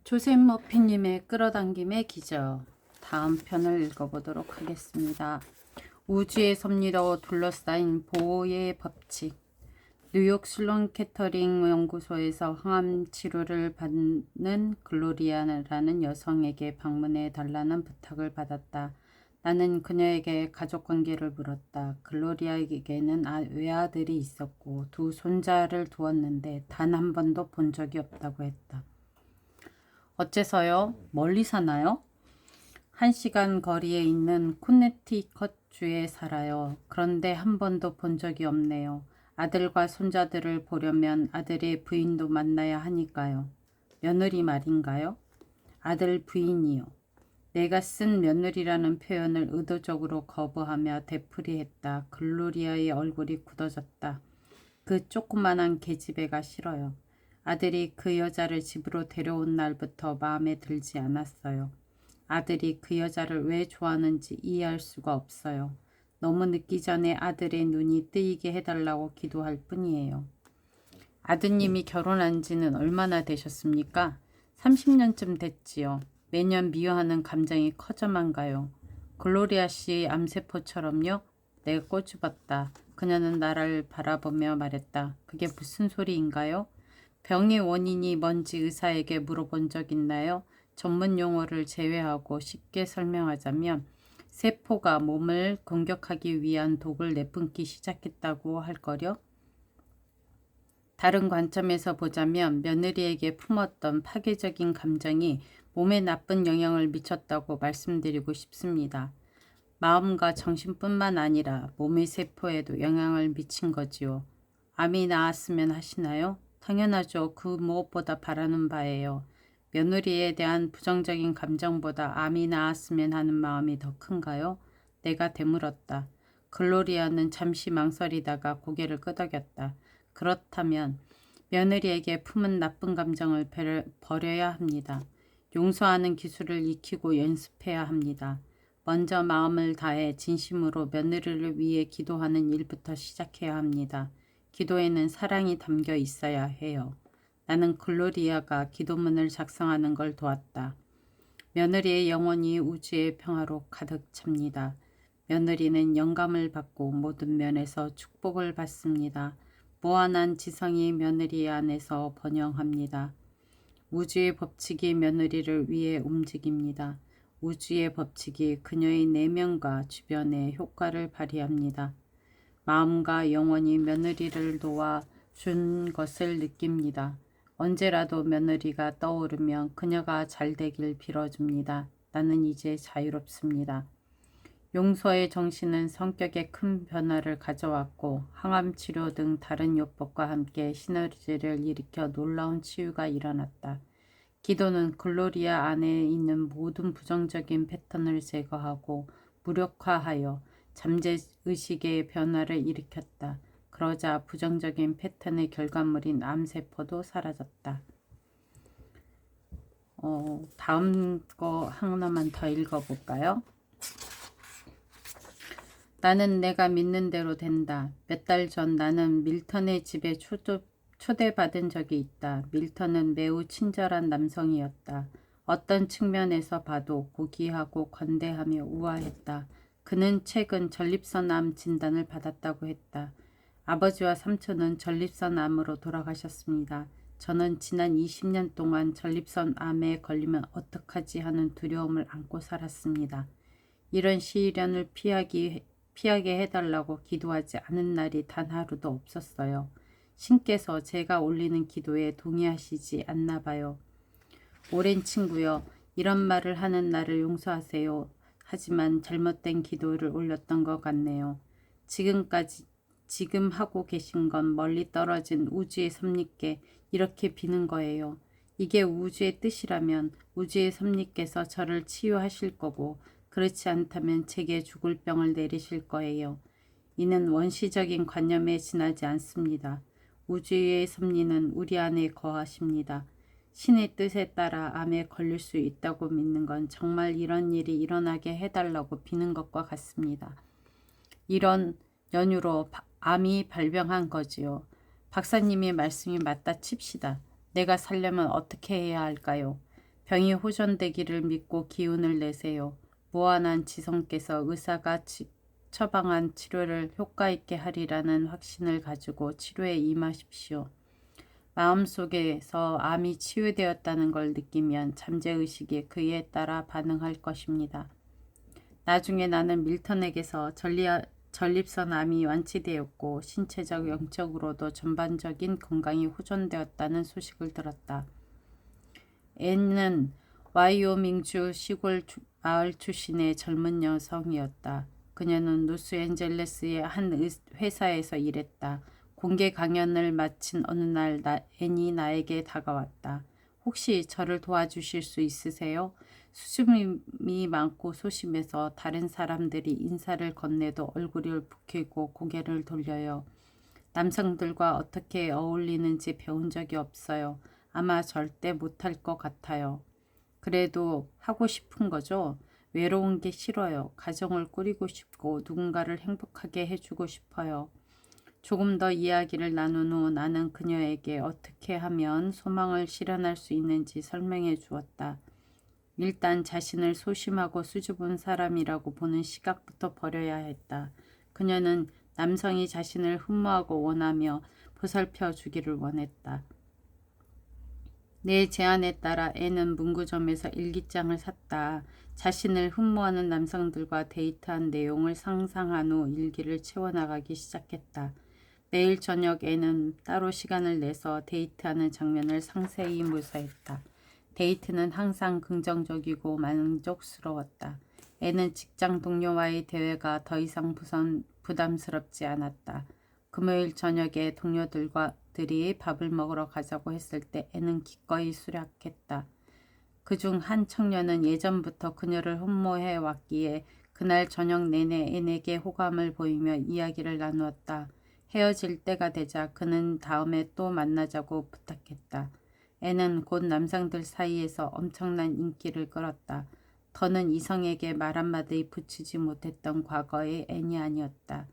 조셉 머피님의 끌어당김의 기적, 다음 편을 읽어보도록 하겠습니다. 우주의 섭리로 둘러싸인 보호의 법칙. 뉴욕 슬론 캐터링 연구소에서 항암 치료를 받는 글로리아라는 여성에게 방문해 달라는 부탁을 받았다. 나는 그녀에게 가족관계를 물었다. 글로리아에게는 외아들이 있었고 두 손자를 두었는데 단 한 번도 본 적이 없다고 했다. 어째서요? 멀리 사나요? 1시간 거리에 있는 코네티컷주에 살아요. 그런데 한 번도 본 적이 없네요. 아들과 손자들을 보려면 아들의 부인도 만나야 하니까요. 며느리 말인가요? 아들 부인이요. 내가 쓴 며느리라는 표현을 의도적으로 거부하며 되풀이했다. 글로리아의 얼굴이 굳어졌다. 그 조그만한 계집애가 싫어요. 아들이 그 여자를 집으로 데려온 날부터 마음에 들지 않았어요. 아들이 그 여자를 왜 좋아하는지 이해할 수가 없어요. 너무 늦기 전에 아들의 눈이 뜨이게 해달라고 기도할 뿐이에요. 아드님이 결혼한 지는 얼마나 되셨습니까? 30년쯤 됐지요. 매년 미워하는 감정이 커져만 가요. 글로리아 씨 암세포처럼요? 내가 꼬집었다. 그녀는 나를 바라보며 말했다. 그게 무슨 소리인가요? 병의 원인이 뭔지 의사에게 물어본 적 있나요? 전문 용어를 제외하고 쉽게 설명하자면 세포가 몸을 공격하기 위한 독을 내뿜기 시작했다고 할 거려? 다른 관점에서 보자면 며느리에게 품었던 파괴적인 감정이 몸에 나쁜 영향을 미쳤다고 말씀드리고 싶습니다. 마음과 정신뿐만 아니라 몸의 세포에도 영향을 미친 거지요. 암이 나았으면 하시나요? 당연하죠. 그 무엇보다 바라는 바예요. 며느리에 대한 부정적인 감정보다 암이 나았으면 하는 마음이 더 큰가요? 내가 되물었다. 글로리아는 잠시 망설이다가 고개를 끄덕였다. 그렇다면 며느리에게 품은 나쁜 감정을 버려야 합니다. 용서하는 기술을 익히고 연습해야 합니다. 먼저 마음을 다해 진심으로 며느리를 위해 기도하는 일부터 시작해야 합니다. 기도에는 사랑이 담겨 있어야 해요. 나는 글로리아가 기도문을 작성하는 걸 도왔다. 며느리의 영혼이 우주의 평화로 가득 찹니다. 며느리는 영감을 받고 모든 면에서 축복을 받습니다. 무한한 지성이 며느리 안에서 번영합니다. 우주의 법칙이 며느리를 위해 움직입니다. 우주의 법칙이 그녀의 내면과 주변에 효과를 발휘합니다. 마음과 영혼이 며느리를 도와준 것을 느낍니다. 언제라도 며느리가 떠오르면 그녀가 잘되길 빌어줍니다. 나는 이제 자유롭습니다. 용서의 정신은 성격에 큰 변화를 가져왔고 항암치료 등 다른 요법과 함께 시너지를 일으켜 놀라운 치유가 일어났다. 기도는 글로리아 안에 있는 모든 부정적인 패턴을 제거하고 무력화하여 잠재의식의 변화를 일으켰다. 그러자 부정적인 패턴의 결과물인 암세포도 사라졌다. 다음 거 하나만 더 읽어볼까요? 나는 내가 믿는 대로 된다. 몇 달 전 나는 밀턴의 집에 초대받은 적이 있다. 밀턴은 매우 친절한 남성이었다. 어떤 측면에서 봐도 고귀하고 관대하며 우아했다. 그는 최근 전립선암 진단을 받았다고 했다. 아버지와 삼촌은 전립선암으로 돌아가셨습니다. 저는 지난 20년 동안 전립선암에 걸리면 어떡하지 하는 두려움을 안고 살았습니다. 이런 시련을 피하게 해달라고 기도하지 않은 날이 단 하루도 없었어요. 신께서 제가 올리는 기도에 동의하시지 않나 봐요. 오랜 친구여, 이런 말을 하는 나를 용서하세요. 하지만 잘못된 기도를 올렸던 것 같네요. 지금 하고 계신 건 멀리 떨어진 우주의 섭리께 이렇게 비는 거예요. 이게 우주의 뜻이라면 우주의 섭리께서 저를 치유하실 거고 그렇지 않다면 제게 죽을 병을 내리실 거예요. 이는 원시적인 관념에 지나지 않습니다. 우주의 섭리는 우리 안에 거하십니다. 신의 뜻에 따라 암에 걸릴 수 있다고 믿는 건 정말 이런 일이 일어나게 해달라고 비는 것과 같습니다. 이런 연유로 암이 발병한 거지요. 박사님의 말씀이 맞다 칩시다. 내가 살려면 어떻게 해야 할까요? 병이 호전되기를 믿고 기운을 내세요. 무한한 지성께서 의사가 처방한 치료를 효과있게 하리라는 확신을 가지고 치료에 임하십시오. 마음속에서 암이 치유되었다는 걸 느끼면 잠재의식이 그에 따라 반응할 것입니다. 나중에 나는 밀턴에게서 전립선 암이 완치되었고 신체적 영적으로도 전반적인 건강이 호전되었다는 소식을 들었다. 앤은 와이오밍주 시골 마을 출신의 젊은 여성이었다. 그녀는 로스앤젤레스의 한 회사에서 일했다. 공개 강연을 마친 어느 날 앤이 나에게 다가왔다. 혹시 저를 도와주실 수 있으세요? 수줍음이 많고 소심해서 다른 사람들이 인사를 건네도 얼굴을 붉히고 고개를 돌려요. 남성들과 어떻게 어울리는지 배운 적이 없어요. 아마 절대 못할 것 같아요. 그래도 하고 싶은 거죠. 외로운 게 싫어요. 가정을 꾸리고 싶고 누군가를 행복하게 해주고 싶어요. 조금 더 이야기를 나눈 후 나는 그녀에게 어떻게 하면 소망을 실현할 수 있는지 설명해 주었다. 일단 자신을 소심하고 수줍은 사람이라고 보는 시각부터 버려야 했다. 그녀는 남성이 자신을 흠모하고 원하며 보살펴 주기를 원했다. 내 제안에 따라 앤은 문구점에서 일기장을 샀다. 자신을 흠모하는 남성들과 데이트한 내용을 상상한 후 일기를 채워나가기 시작했다. 매일 저녁 앤은 따로 시간을 내서 데이트하는 장면을 상세히 묘사했다. 데이트는 항상 긍정적이고 만족스러웠다. 앤은 직장 동료와의 대화가 더 이상 부담스럽지 않았다. 금요일 저녁에 동료들이 밥을 먹으러 가자고 했을 때 앤은 기꺼이 수락했다. 그중 한 청년은 예전부터 그녀를 흠모해 왔기에 그날 저녁 내내 앤에게 호감을 보이며 이야기를 나누었다. 헤어질 때가 되자 그는 다음에 또 만나자고 부탁했다. 앤은 곧 남성들 사이에서 엄청난 인기를 끌었다. 더는 이성에게 말 한마디 붙이지 못했던 과거의 앤이 아니었다.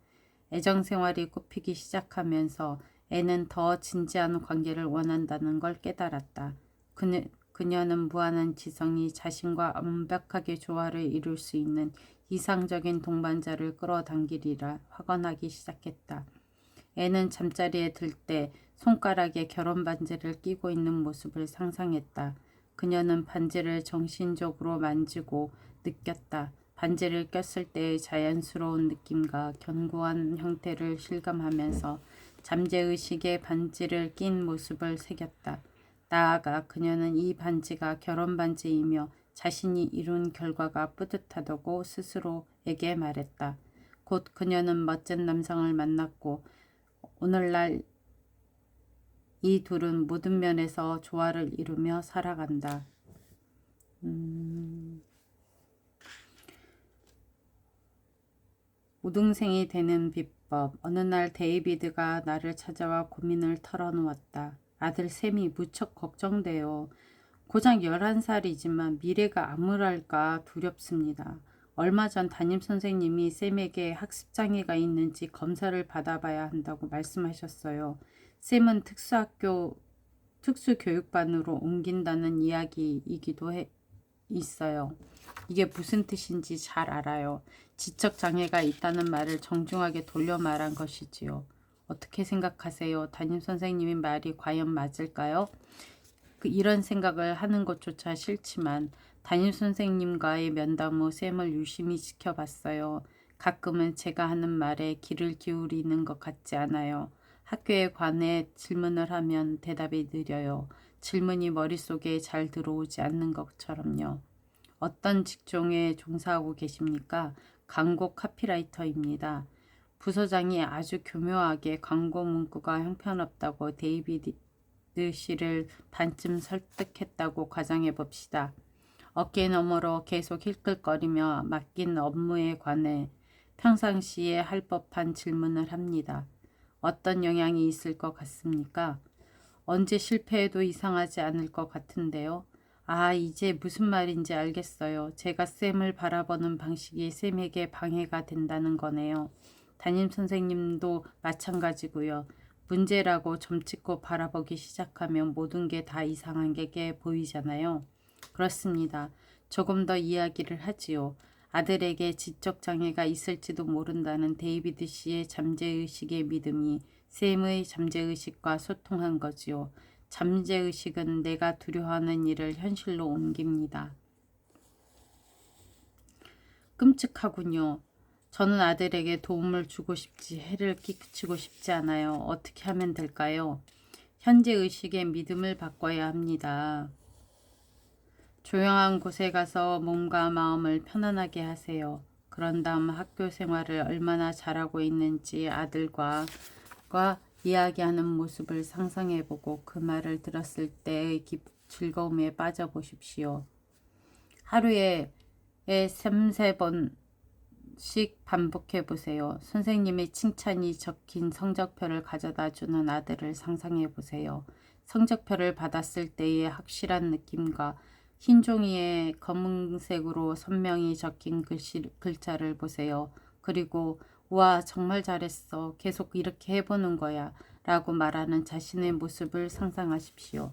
애정생활이 꽃피기 시작하면서 앤은 더 진지한 관계를 원한다는 걸 깨달았다. 그녀는 무한한 지성이 자신과 완벽하게 조화를 이룰 수 있는 이상적인 동반자를 끌어당기리라 확언하기 시작했다. 앤은 잠자리에 들 때 손가락에 결혼 반지를 끼고 있는 모습을 상상했다. 그녀는 반지를 정신적으로 만지고 느꼈다. 반지를 꼈을 때의 자연스러운 느낌과 견고한 형태를 실감하면서 잠재의식에 반지를 낀 모습을 새겼다. 나아가 그녀는 이 반지가 결혼 반지이며 자신이 이룬 결과가 뿌듯하다고 스스로에게 말했다. 곧 그녀는 멋진 남성을 만났고 오늘날 이 둘은 모든 면에서 조화를 이루며 살아간다. 우등생이 되는 비법. 어느 날 데이비드가 나를 찾아와 고민을 털어놓았다. 아들 샘이 무척 걱정돼요. 고작 11살이지만 미래가 암울할까 두렵습니다. 얼마 전 담임선생님이 샘에게 학습장애가 있는지 검사를 받아봐야 한다고 말씀하셨어요. 샘은 특수교육반으로 옮긴다는 이야기이기도 있어요. 이게 무슨 뜻인지 잘 알아요. 지적장애가 있다는 말을 정중하게 돌려 말한 것이지요. 어떻게 생각하세요? 담임선생님의 말이 과연 맞을까요? 이런 생각을 하는 것조차 싫지만 담임선생님과의 면담 후 샘을 유심히 지켜봤어요. 가끔은 제가 하는 말에 귀를 기울이는 것 같지 않아요. 학교에 관해 질문을 하면 대답이 느려요. 질문이 머릿속에 잘 들어오지 않는 것처럼요. 어떤 직종에 종사하고 계십니까? 광고 카피라이터입니다. 부서장이 아주 교묘하게 광고 문구가 형편없다고 데이비드 씨를 반쯤 설득했다고 가정해 봅시다. 어깨 너머로 계속 힐끗거리며 맡긴 업무에 관해 평상시에 할 법한 질문을 합니다. 어떤 영향이 있을 것 같습니까? 언제 실패해도 이상하지 않을 것 같은데요. 아, 이제 무슨 말인지 알겠어요. 제가 쌤을 바라보는 방식이 쌤에게 방해가 된다는 거네요. 담임선생님도 마찬가지고요. 문제라고 점찍고 바라보기 시작하면 모든 게 다 이상한 게 보이잖아요. 그렇습니다. 조금 더 이야기를 하지요. 아들에게 지적 장애가 있을지도 모른다는 데이비드 씨의 잠재의식의 믿음이 샘의 잠재의식과 소통한 거지요. 잠재의식은 내가 두려워하는 일을 현실로 옮깁니다. 끔찍하군요. 저는 아들에게 도움을 주고 싶지 해를 끼치고 싶지 않아요. 어떻게 하면 될까요? 현재 의식의 믿음을 바꿔야 합니다. 조용한 곳에 가서 몸과 마음을 편안하게 하세요. 그런 다음 학교 생활을 얼마나 잘하고 있는지 아들과 이야기하는 모습을 상상해보고 그 말을 들었을 때의 즐거움에 빠져보십시오. 하루에 3-4번씩 반복해보세요. 선생님의 칭찬이 적힌 성적표를 가져다주는 아들을 상상해보세요. 성적표를 받았을 때의 확실한 느낌과 흰 종이에 검은색으로 선명히 적힌 글자를 보세요. 그리고 와 정말 잘했어. 계속 이렇게 해보는 거야. 라고 말하는 자신의 모습을 상상하십시오.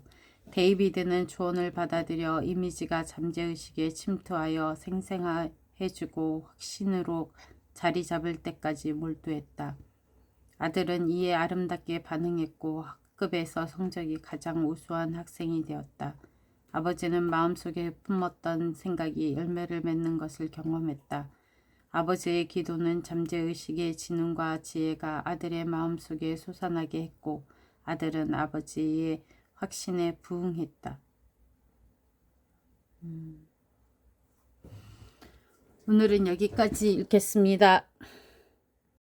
데이비드는 조언을 받아들여 이미지가 잠재의식에 침투하여 생생해지고 확신으로 자리 잡을 때까지 몰두했다. 아들은 이에 아름답게 반응했고 학급에서 성적이 가장 우수한 학생이 되었다. 아버지는 마음속에 품었던 생각이 열매를 맺는 것을 경험했다. 아버지의 기도는 잠재의식의 지능과 지혜가 아들의 마음속에 솟아나게 했고 아들은 아버지의 확신에 부응했다. 오늘은 여기까지 읽겠습니다.